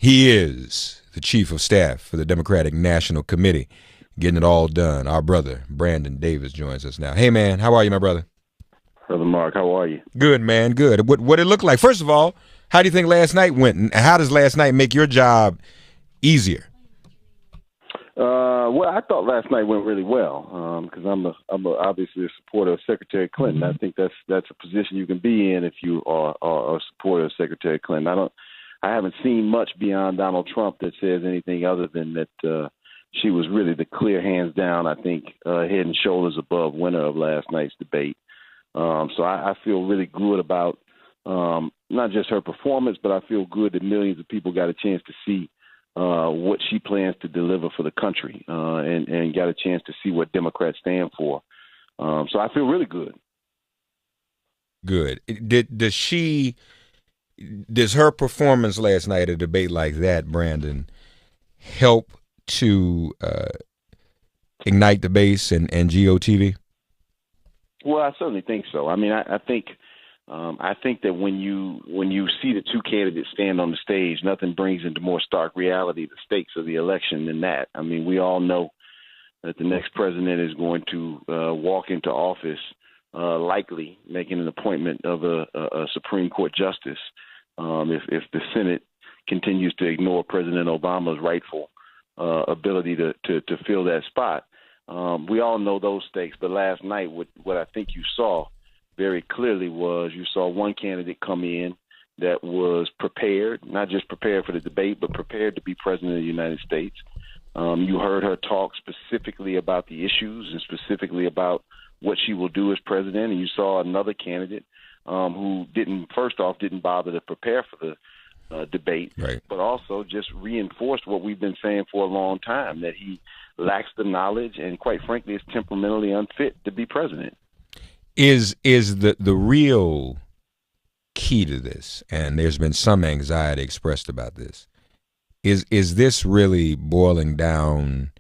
He is the chief of staff for the Democratic National Committee, getting it all done. Our brother, Brandon Davis, joins us now. Hey, man, how are you, my brother? Brother Mark, how are you? Good, man, good. What it looked like? First of all, how do you think last night went, and how does last night make your job easier? Well, I thought last night went really well because I'm obviously a supporter of Secretary Clinton. I think that's a position you can be in if you are a supporter of Secretary Clinton. I haven't seen much beyond Donald Trump that says anything other than that she was really the clear, hands down, I think, head and shoulders above winner of last night's debate. So I feel really good about not just her performance, but I feel good that millions of people got a chance to see what she plans to deliver for the country and got a chance to see what Democrats stand for. So I feel really good. Good. Does her performance last night at a debate like that, Brandon, help to ignite the base and GOTV? Well, I certainly think so. I mean, I think that when you see the two candidates stand on the stage, nothing brings into more stark reality the stakes of the election than that. I mean, we all know that the next president is going to walk into office, likely making an appointment of a Supreme Court justice. If the Senate continues to ignore President Obama's rightful ability to fill that spot. We all know those stakes, but last night what I think you saw very clearly was you saw one candidate come in that was prepared, not just prepared for the debate, but prepared to be president of the United States. You heard her talk specifically about the issues and specifically about what she will do as president, and you saw another candidate who didn't bother to prepare for the debate, right, but also just reinforced what we've been saying for a long time, that he lacks the knowledge and, quite frankly, is temperamentally unfit to be president. Is the real key to this, and there's been some anxiety expressed about this, is this really boiling down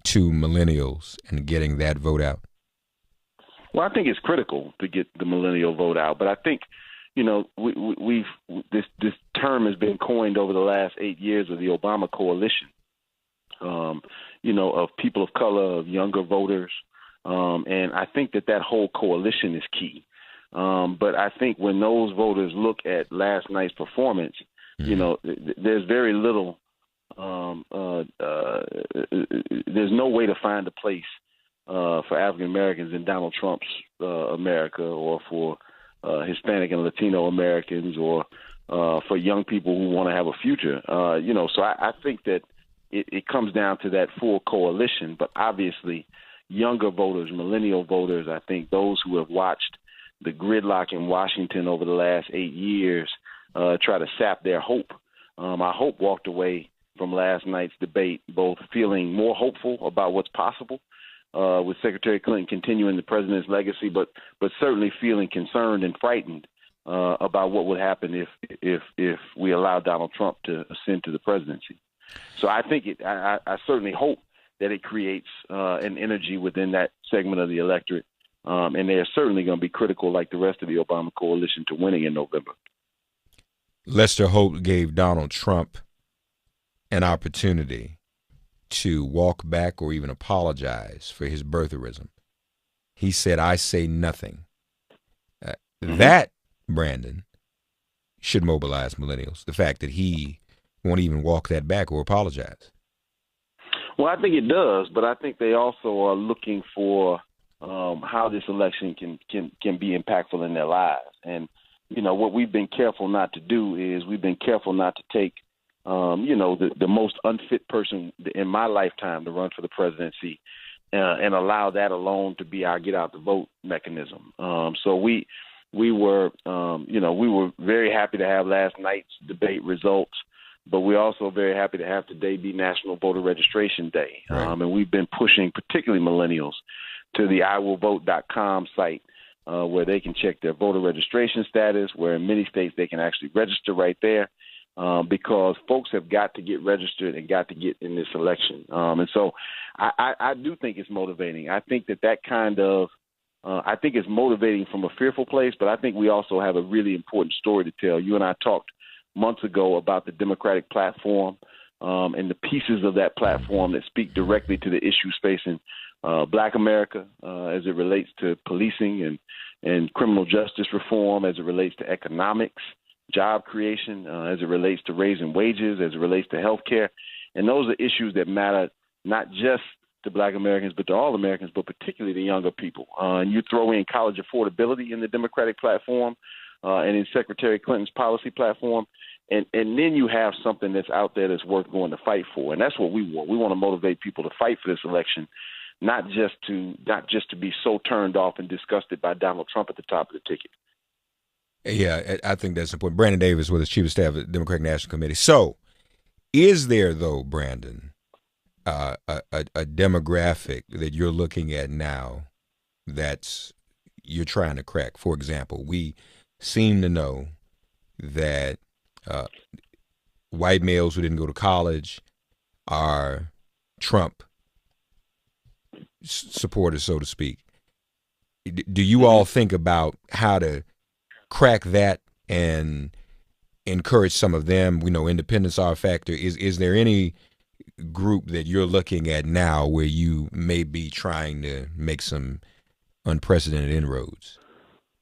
to millennials and getting that vote out? Well, I think it's critical to get the millennial vote out, but I think, this term has been coined over the last 8 years of the Obama coalition, of people of color, of younger voters, and I think that whole coalition is key. But I think when those voters look at last night's performance, there's very little. There's no way to find a place for African Americans in Donald Trump's America, or for Hispanic and Latino Americans, or for young people who want to have a future. So I think that it comes down to that full coalition. But obviously, younger voters, millennial voters, I think those who have watched the gridlock in Washington over the last 8 years try to sap their hope. I hope walked away from last night's debate both feeling more hopeful about what's possible with Secretary Clinton continuing the president's legacy, but certainly feeling concerned and frightened about what would happen if we allow Donald Trump to ascend to the presidency. So I think I certainly hope that it creates an energy within that segment of the electorate, and they're certainly going to be critical, like the rest of the Obama coalition, to winning in November. Lester Holt gave Donald Trump an opportunity to walk back or even apologize for his birtherism. He said, "I say nothing." That, Brandon, should mobilize millennials. The fact that he won't even walk that back or apologize. Well, I think it does, but I think they also are looking for how this election can be impactful in their lives. And, what we've been careful not to do is we've been careful not to take the most unfit person in my lifetime to run for the presidency and allow that alone to be our get out the vote mechanism. So we were very happy to have last night's debate results, but we're also very happy to have today be National Voter Registration Day. Right. And we've been pushing, particularly millennials, to the iwillvote.com site where they can check their voter registration status, where in many states they can actually register right there. Because folks have got to get registered and got to get in this election. And so I do think it's motivating. I think that kind of I think it's motivating from a fearful place, but I think we also have a really important story to tell. You and I talked months ago about the Democratic platform and the pieces of that platform that speak directly to the issues facing Black America as it relates to policing and criminal justice reform, as it relates to economics, job creation, as it relates to raising wages, as it relates to health care. And those are issues that matter not just to Black Americans, but to all Americans, but particularly the younger people. And you throw in college affordability in the Democratic platform and in Secretary Clinton's policy platform, and then you have something that's out there that's worth going to fight for. And that's what we want. We want to motivate people to fight for this election, not just to be so turned off and disgusted by Donald Trump at the top of the ticket. Yeah, I think that's important. Brandon Davis with the Chief of Staff of the Democratic National Committee. So, is there, though, Brandon, a demographic that you're looking at now that's you're trying to crack? For example, we seem to know that white males who didn't go to college are Trump supporters, so to speak. Do you all think about how to crack that and encourage some of them? We know independents are a factor. Is there any group that you're looking at now where you may be trying to make some unprecedented inroads?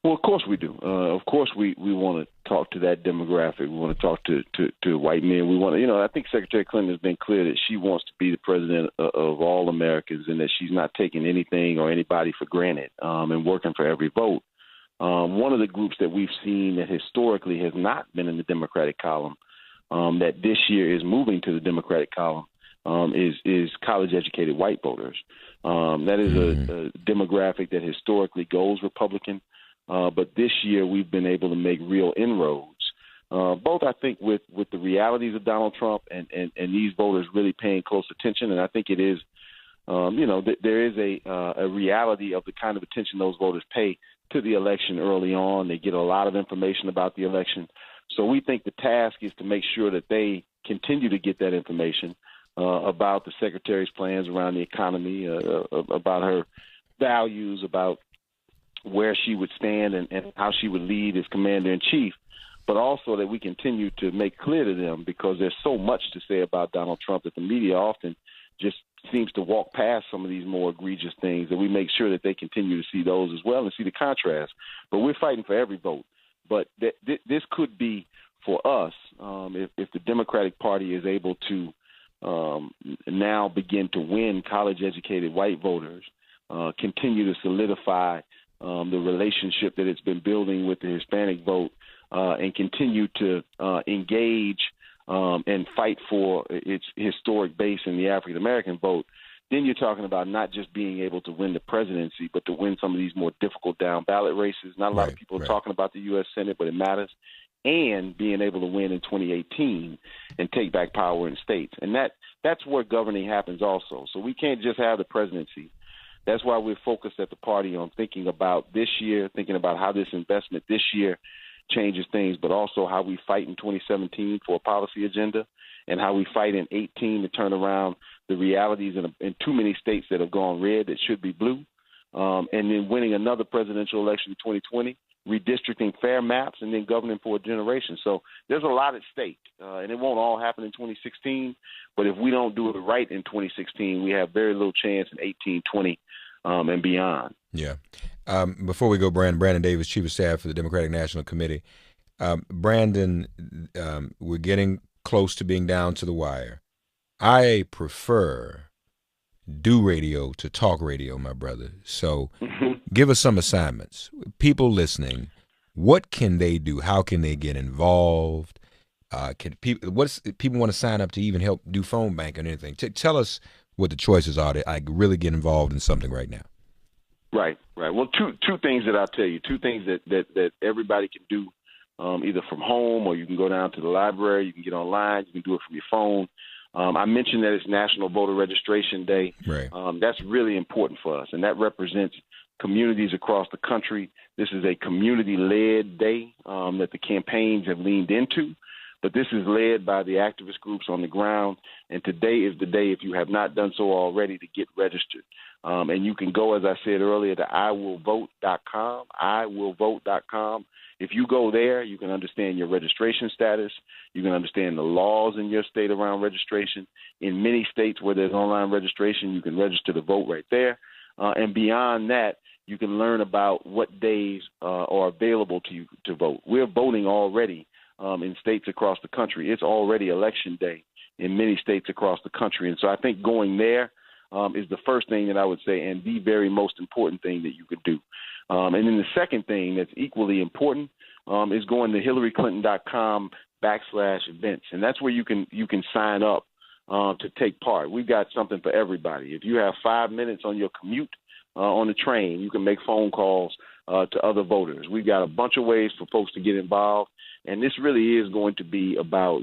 Well, of course we do. Of course we want to talk to that demographic. We want to talk to white men. We want to, I think Secretary Clinton has been clear that she wants to be the president of all Americans and that she's not taking anything or anybody for granted and working for every vote. One of the groups that we've seen that historically has not been in the Democratic column that this year is moving to the Democratic column is college-educated white voters. That is a demographic that historically goes Republican, but this year we've been able to make real inroads, both I think with the realities of Donald Trump and these voters really paying close attention. And I think it is, there is a reality of the kind of attention those voters pay to the election early on. They get a lot of information about the election. So we think the task is to make sure that they continue to get that information about the Secretary's plans around the economy, about her values, about where she would stand and how she would lead as commander-in-chief, but also that we continue to make clear to them, because there's so much to say about Donald Trump that the media often just seems to walk past some of these more egregious things, that we make sure that they continue to see those as well and see the contrast. But we're fighting for every vote. But this could be, for us, if the Democratic Party is able to now begin to win college-educated white voters, continue to solidify the relationship that it's been building with the Hispanic vote, and continue to engage and fight for its historic base in the African-American vote, then you're talking about not just being able to win the presidency, but to win some of these more difficult down-ballot races. Not a lot of people are talking about the U.S. Senate, but it matters. And being able to win in 2018 and take back power in states. And that's where governing happens also. So we can't just have the presidency. That's why we're focused at the party on thinking about this year, thinking about how this investment this year changes things, but also how we fight in 2017 for a policy agenda and how we fight in 2018 to turn around the realities in too many states that have gone red that should be blue, and then winning another presidential election in 2020, redistricting fair maps, and then governing for a generation. So there's a lot at stake, and it won't all happen in 2016, but if we don't do it right in 2016, we have very little chance in 18, 20, and beyond. Yeah. Before we go, Brandon Davis, Chief of Staff for the Democratic National Committee. Brandon, we're getting close to being down to the wire. I prefer do radio to talk radio, my brother. So give us some assignments. People listening, what can they do? How can they get involved? Can people want to sign up to even help do phone bank or anything? Tell us what the choices are to really get involved in something right now. Right. Well, two things that I'll tell you, two things that everybody can do, either from home or you can go down to the library, you can get online, you can do it from your phone. I mentioned that it's National Voter Registration Day. Right. That's really important for us, and that represents communities across the country. This is a community-led day that the campaigns have leaned into, but this is led by the activist groups on the ground, and today is the day, if you have not done so already, to get registered. And you can go, as I said earlier, to iwillvote.com, iwillvote.com. If you go there, you can understand your registration status. You can understand the laws in your state around registration. In many states where there's online registration, you can register to vote right there. And beyond that, you can learn about what days are available to you to vote. We're voting already in states across the country. It's already election day in many states across the country. And so I think going there is the first thing that I would say, and the very most important thing that you could do. And then the second thing that's equally important is going to HillaryClinton.com/events. And that's where you can sign up to take part. We've got something for everybody. If you have 5 minutes on your commute on the train, you can make phone calls to other voters. We've got a bunch of ways for folks to get involved. And this really is going to be about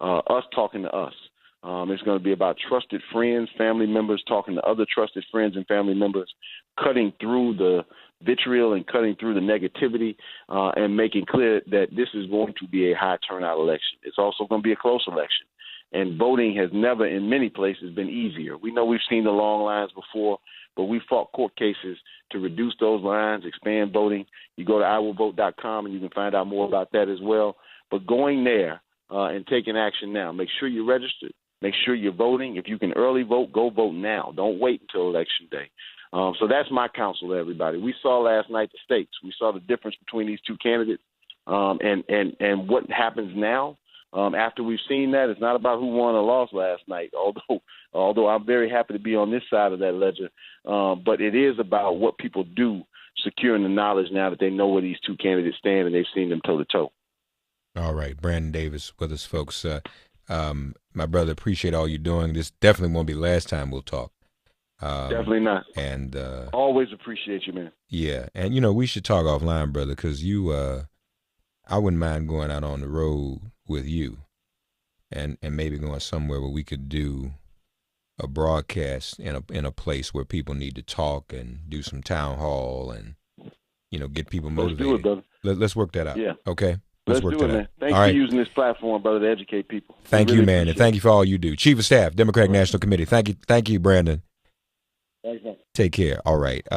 us talking to us. It's going to be about trusted friends, family members, talking to other trusted friends and family members, cutting through the vitriol and cutting through the negativity and making clear that this is going to be a high turnout election. It's also going to be a close election. And voting has never, in many places, been easier. We know we've seen the long lines before, but we fought court cases to reduce those lines, expand voting. You go to iwillvote.com and you can find out more about that as well. But going there and taking action now, make sure you're registered. Make sure you're voting. If you can early vote, go vote now. Don't wait until Election Day. So that's my counsel to everybody. We saw last night the stakes. We saw the difference between these two candidates and what happens now. After we've seen that, it's not about who won or lost last night, although I'm very happy to be on this side of that ledger. But it is about what people do, securing the knowledge now that they know where these two candidates stand and they've seen them toe-to-toe. All right, Brandon Davis with us, folks. My brother, appreciate all you're doing. This definitely won't be the last time we'll talk. Definitely not. And always appreciate you, man. Yeah, and we should talk offline, brother, because I wouldn't mind going out on the road with you, and maybe going somewhere where we could do a broadcast in a place where people need to talk and do some town hall and get people motivated. Let's do it, brother. Let's work that out. Yeah. Okay. Let's do it, man. Thanks for using this platform, brother, to educate people. Thank you, man, and thank you for all you do. Chief of Staff, Democratic National Committee. Thank you, Brandon. Thanks, man. Take care. All right.